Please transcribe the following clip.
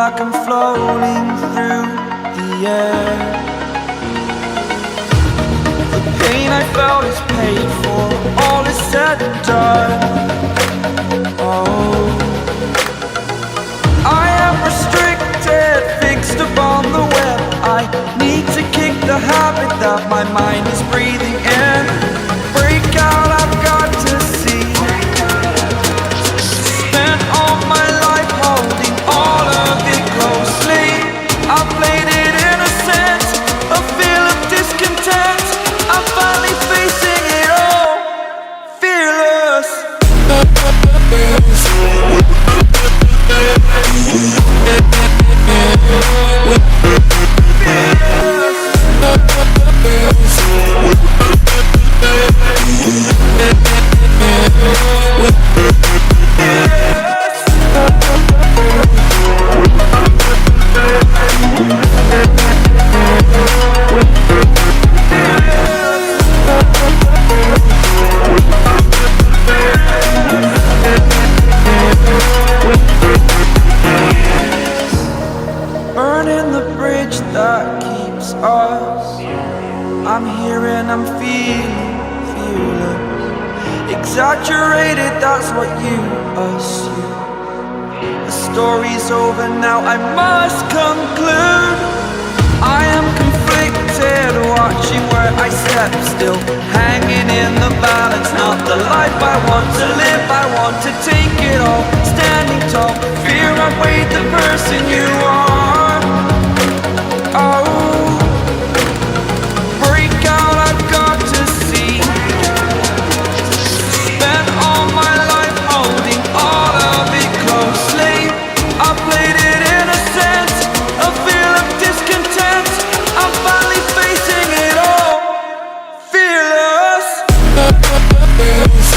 like I'm floating through the air. The pain I felt is paid for, all is said and done. Oh, I am restricted, fixed upon the web. I need to kick the habit that my mind is breathing in. Break out, I've got to see. Spent all my life holding all of it closely. I played it innocent, a feel of discontent. I'm finally facing it all, fearless. Burning the bridge that keeps us. I'm here and I'm feeling fearless. Exaggerated, that's what you assume. The story's over now, I must conclude. I am conflicted, watching where I step still, hanging in the balance. Not the life I want to live, I want to take it all. Standing tall, fear I've weighed the person you are. Oh, break out, I've got to see. Spent all my life holding all of it closely. I played it innocent, a feel of discontent. I'm finally facing it all, fearless. Fearless.